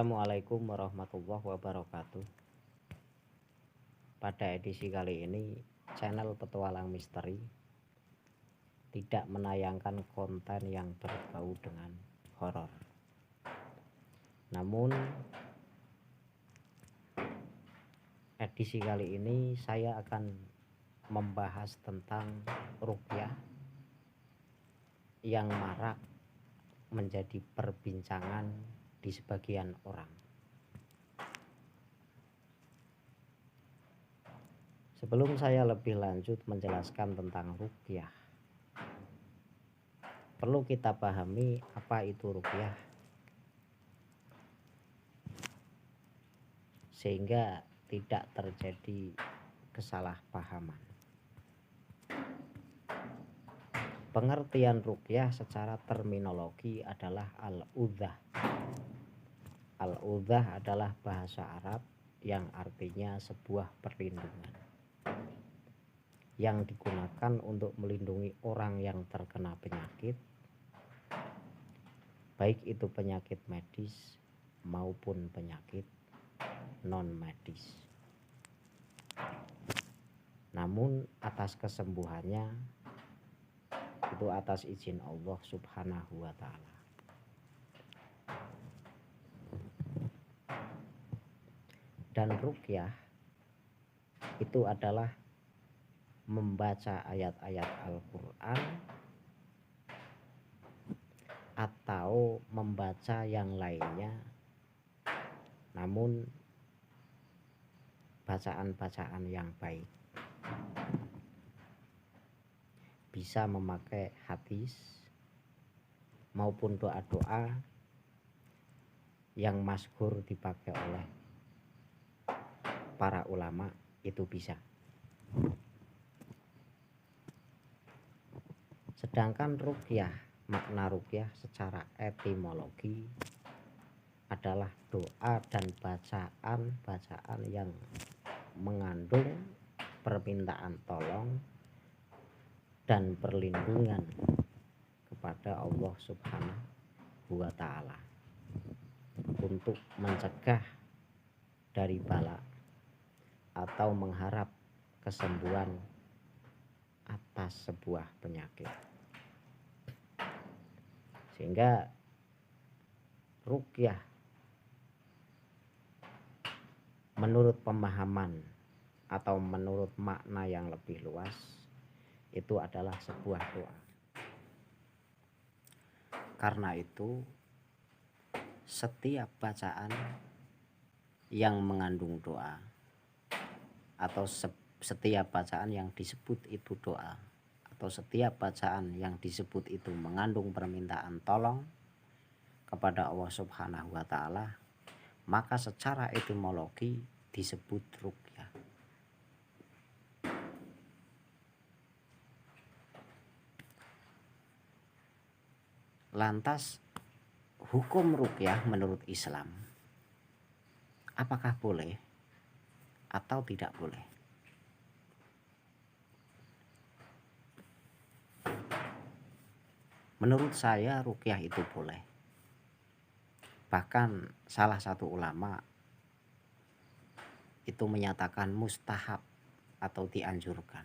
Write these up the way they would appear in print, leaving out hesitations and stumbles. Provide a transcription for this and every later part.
Assalamualaikum warahmatullahi wabarakatuh. Pada edisi kali ini, channel Petualang Misteri tidak menayangkan konten yang berbau dengan horor. Namun, edisi kali ini saya akan membahas tentang ruqyah yang marak menjadi perbincangan di sebagian orang. Sebelum saya lebih lanjut menjelaskan tentang ruqyah, perlu kita pahami apa itu ruqyah, sehingga tidak terjadi kesalahpahaman. Pengertian ruqyah secara terminologi adalah al-udhah. Al-udhah adalah bahasa Arab yang artinya sebuah perlindungan yang digunakan untuk melindungi orang yang terkena penyakit, baik itu penyakit medis maupun penyakit non medis. Namun atas kesembuhannya itu atas izin Allah Subhanahu wa ta'ala. Dan ruqyah itu adalah membaca ayat-ayat Al-Quran atau membaca yang lainnya, namun bacaan-bacaan yang baik. Bisa memakai hadis maupun doa-doa yang masyhur dipakai oleh para ulama, itu bisa. Sedangkan ruqyah, makna ruqyah secara etimologi adalah doa dan bacaan-bacaan yang mengandung permintaan tolong dan perlindungan kepada Allah Subhanahu wa ta'ala untuk mencegah dari bala atau mengharap kesembuhan atas sebuah penyakit. Sehingga ruqyah menurut pemahaman atau menurut makna yang lebih luas itu adalah sebuah doa. Karena itu setiap bacaan yang mengandung doa atau setiap bacaan yang disebut itu doa atau setiap bacaan yang disebut itu mengandung permintaan tolong kepada Allah Subhanahu wa ta'ala, maka secara etimologi disebut ruqyah. Lantas hukum ruqyah menurut Islam, apakah boleh atau tidak boleh? Menurut saya ruqyah itu boleh. Bahkan salah satu ulama itu menyatakan mustahab atau dianjurkan.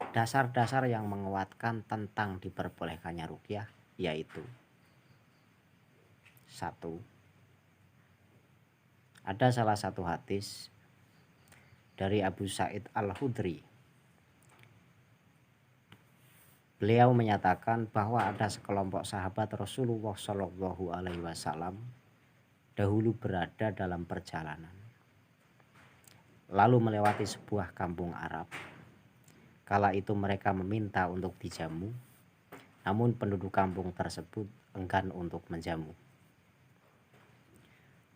Dasar-dasar yang menguatkan tentang diperbolehkannya ruqyah yaitu: 1. Ada salah satu hadis dari Abu Sa'id Al-Khudri. Beliau menyatakan bahwa ada sekelompok sahabat Rasulullah Shallallahu Alaihi Wasallam dahulu berada dalam perjalanan, lalu melewati sebuah kampung Arab. Kala itu mereka meminta untuk dijamu, namun penduduk kampung tersebut enggan untuk menjamu.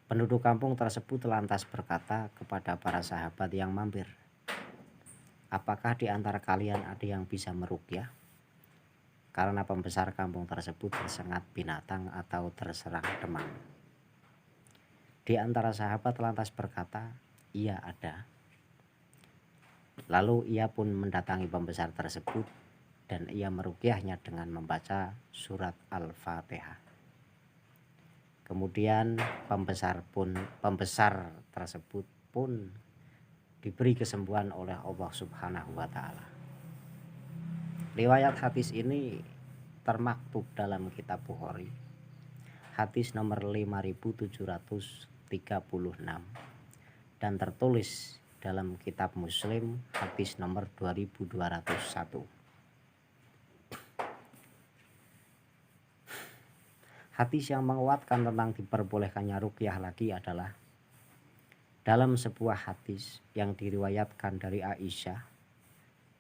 Penduduk kampung tersebut lantas berkata kepada para sahabat yang mampir, "Apakah di antara kalian ada yang bisa meruqyah?" Karena pembesar kampung tersebut tersengat binatang atau terserang demam. Di antara sahabat lantas berkata, "Iya ada." Lalu ia pun mendatangi pembesar tersebut dan ia meruqyahnya dengan membaca surat Al-Fatihah. Kemudian pembesar tersebut pun diberi kesembuhan oleh Allah Subhanahu wa taala. Riwayat hadis ini termaktub dalam kitab Bukhari, hadis nomor 5736, dan tertulis dalam kitab Muslim, hadis nomor 2201. Hadis yang menguatkan tentang diperbolehkannya ruqyah lagi adalah dalam sebuah hadis yang diriwayatkan dari Aisyah.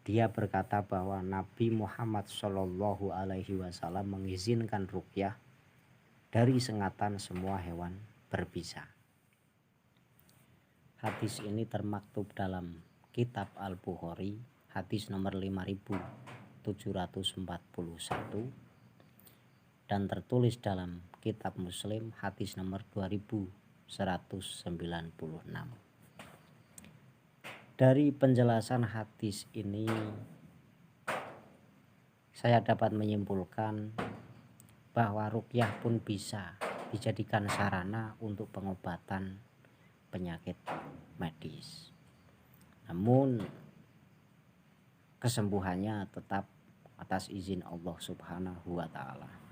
Dia berkata bahwa Nabi Muhammad Shallallahu Alaihi Wasallam mengizinkan ruqyah dari sengatan semua hewan berbisa. Hadis ini termaktub dalam kitab Al-Bukhari, hadis nomor 5741, dan tertulis dalam kitab Muslim, hadis nomor 2196. Dari penjelasan hadis ini saya dapat menyimpulkan bahwa ruqyah pun bisa dijadikan sarana untuk pengobatan penyakit medis. Namun kesembuhannya tetap atas izin Allah Subhanahu wa taala.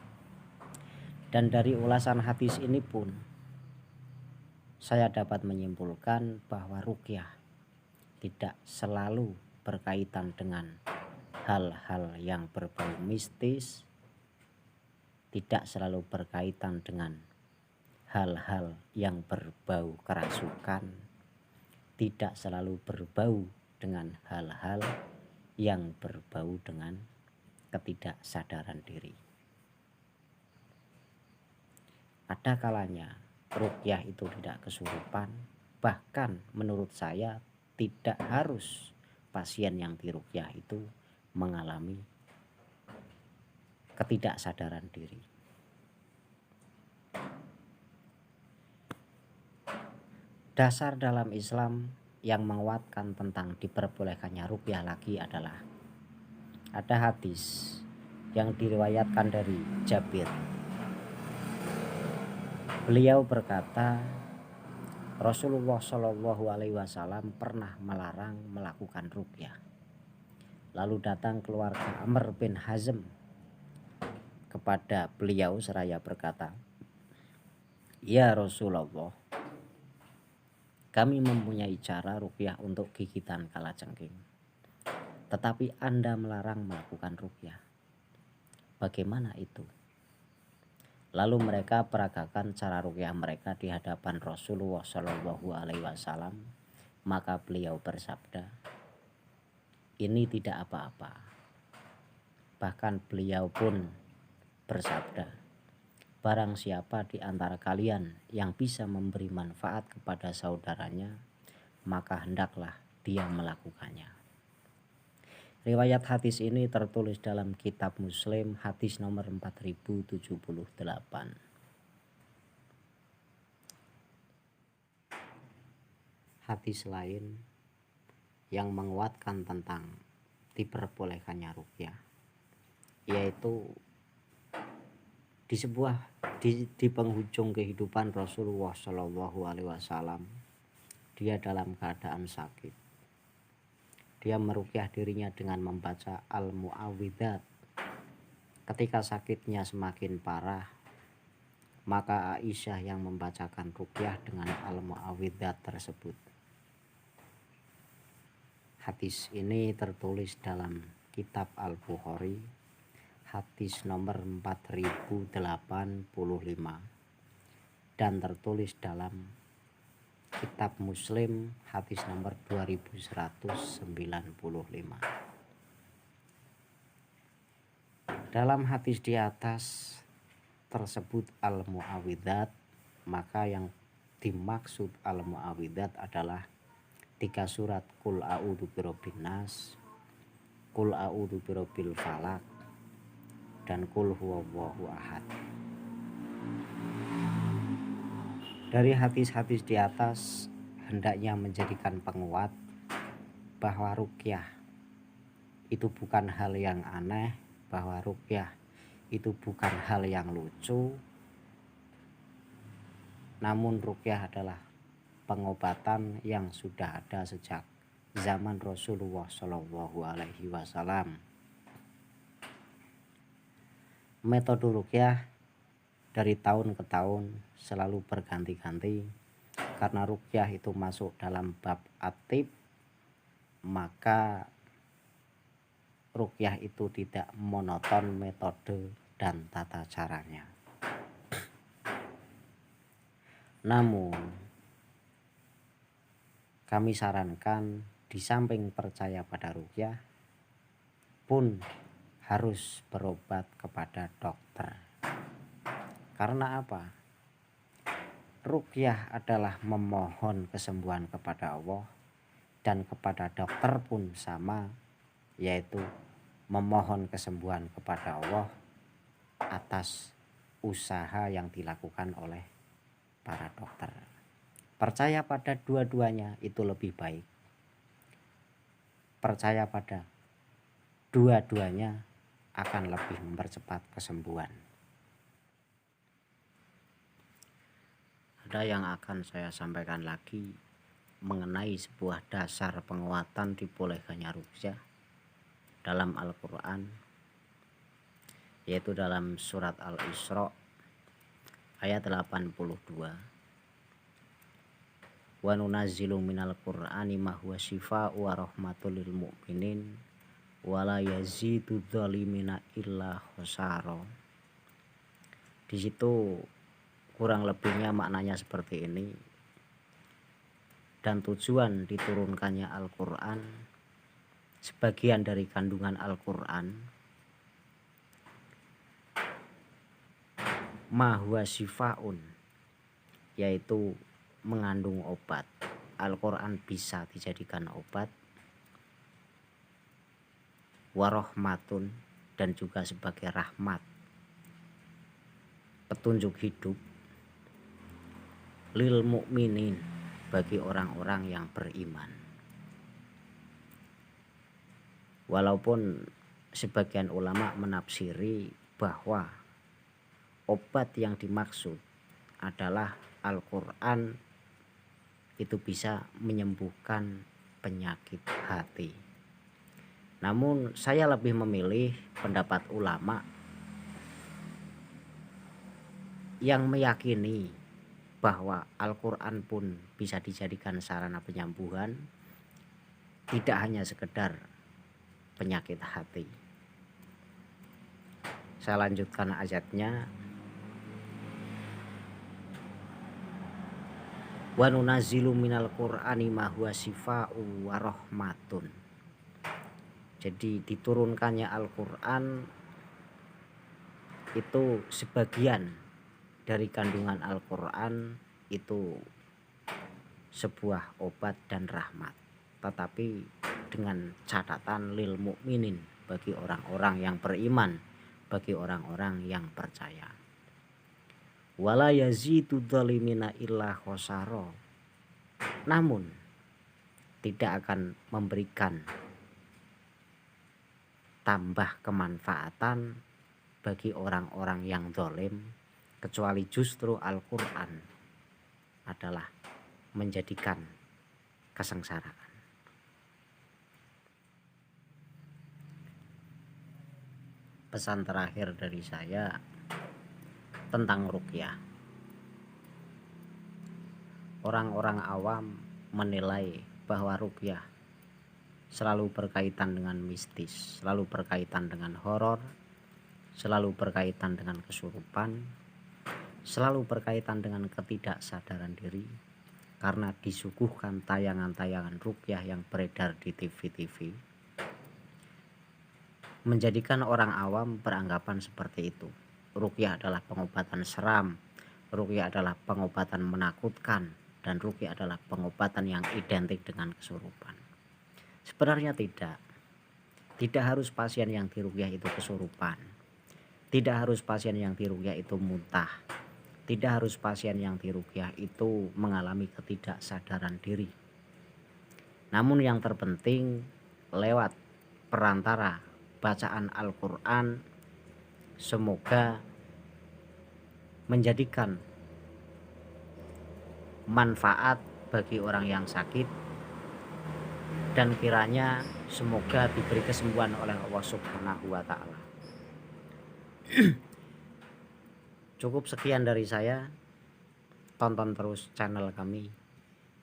Dan dari ulasan hadis ini pun saya dapat menyimpulkan bahwa ruqyah tidak selalu berkaitan dengan hal-hal yang berbau mistis, tidak selalu berkaitan dengan hal-hal yang berbau kerasukan, tidak selalu berbau dengan hal-hal yang berbau dengan ketidaksadaran diri. Ada kalanya ruqyah itu tidak kesurupan, bahkan menurut saya tidak harus pasien yang diruqyah itu mengalami ketidaksadaran diri. Dasar dalam Islam yang menguatkan tentang diperbolehkannya ruqyah lagi adalah ada hadis yang diriwayatkan dari Jabir. Beliau berkata, Rasulullah Shallallahu Alaihi Wasallam pernah melarang melakukan ruqyah. Lalu datang keluarga Amr bin Hazm kepada beliau seraya berkata, "Ya Rasulullah, kami mempunyai cara ruqyah untuk gigitan kalajengking, tetapi Anda melarang melakukan ruqyah. Bagaimana itu?" Lalu mereka peragakan cara ruqyah mereka di hadapan Rasulullah Shallallahu Alaihi Wasallam. Maka beliau bersabda, "Ini tidak apa-apa." Bahkan beliau pun bersabda, "Barang siapa di antara kalian yang bisa memberi manfaat kepada saudaranya, maka hendaklah dia melakukannya." Riwayat hadis ini tertulis dalam kitab Muslim, hadis nomor 4078. Hadis lain yang menguatkan tentang diperbolehkannya ruqyah, yaitu di penghujung kehidupan Rasulullah Shallallahu Alaihi Wasallam, dia dalam keadaan sakit. Dia meruqyah dirinya dengan membaca Al-Mu'awwidzat. Ketika sakitnya semakin parah, maka Aisyah yang membacakan ruqyah dengan Al-Mu'awwidzat tersebut. Hadis ini tertulis dalam kitab Al-Bukhari, hadis nomor 4085, dan tertulis dalam kitab Muslim, hadis nomor 2195. Dalam hadis di atas tersebut Al-Mu'awwidzat, maka yang dimaksud Al-Mu'awwidzat adalah 3 surat Qul a'udzu birabbin nas, Qul a'udzu birabbil falaq, dan Qul huwallahu ahad. Dari hadis-hadis di atas hendaknya menjadikan penguat bahwa ruqyah itu bukan hal yang aneh, bahwa ruqyah itu bukan hal yang lucu, Namun ruqyah adalah pengobatan yang sudah ada sejak zaman Rasulullah Shallallahu Alaihi Wasallam. Metode ruqyah dari tahun ke tahun selalu berganti-ganti, karena ruqyah itu masuk dalam bab atib, maka ruqyah itu tidak monoton metode dan tata caranya. Namun kami sarankan di samping percaya pada ruqyah pun harus berobat kepada dokter. Karena apa? Ruqyah adalah memohon kesembuhan kepada Allah, dan kepada dokter pun sama, yaitu memohon kesembuhan kepada Allah atas usaha yang dilakukan oleh para dokter. Percaya pada dua-duanya itu lebih baik. Percaya pada dua-duanya akan lebih mempercepat kesembuhan. Ada yang akan saya sampaikan lagi mengenai sebuah dasar penguatan dibolehkannya ruqyah dalam Al-Quran, yaitu dalam surat Al-Isra ayat 82. Wa nunazzilu minal qur'ani ma huwa syifaa'u wa rahmatul lil mu'minin wa la yazidu dzalimina illa khosara. Di situ kurang lebihnya maknanya seperti ini. Dan tujuan diturunkannya Al-Qur'an, sebagian dari kandungan Al-Qur'an, ma huwa syifaa'un, yaitu mengandung obat. Al-Quran bisa dijadikan obat, warahmatun, dan juga sebagai rahmat, petunjuk hidup, lil mu'minin, bagi orang-orang yang beriman. Walaupun sebagian ulama menafsiri bahwa obat yang dimaksud adalah Al-Quran itu bisa menyembuhkan penyakit hati. Namun saya lebih memilih pendapat ulama yang meyakini bahwa Al-Quran pun bisa dijadikan sarana penyembuhan, tidak hanya sekedar penyakit hati. Saya lanjutkan ayatnya. Wa nunazzilu minal qur'ani ma huwa syifaa'u wa rahmatun. Jadi diturunkannya Al-Qur'an itu sebagian dari kandungan Al-Qur'an itu sebuah obat dan rahmat, tetapi dengan catatan lil mukminin, bagi orang-orang yang beriman, bagi orang-orang yang percaya. Wala yazidu dzalimina illa khosara. Namun tidak akan memberikan tambah kemanfaatan bagi orang-orang yang zalim, kecuali justru Al-Quran adalah menjadikan kesengsaraan. Pesan terakhir dari saya tentang ruqyah. Orang-orang awam menilai bahwa ruqyah selalu berkaitan dengan mistis, selalu berkaitan dengan horor, selalu berkaitan dengan kesurupan, selalu berkaitan dengan ketidaksadaran diri, karena disuguhkan tayangan-tayangan ruqyah yang beredar di TV-TV, menjadikan orang awam beranggapan seperti itu. Ruqyah adalah pengobatan seram, ruqyah adalah pengobatan menakutkan, dan ruqyah adalah pengobatan yang identik dengan kesurupan. Sebenarnya tidak harus pasien yang diruqyah itu kesurupan, tidak harus pasien yang diruqyah itu muntah, tidak harus pasien yang diruqyah itu mengalami ketidaksadaran diri. Namun yang terpenting lewat perantara bacaan Al-Quran, semoga menjadikan manfaat bagi orang yang sakit, dan kiranya semoga diberi kesembuhan oleh Allah Subhanahu wa Ta'ala. Cukup sekian dari saya. Tonton terus channel kami,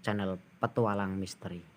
channel Petualang Misteri.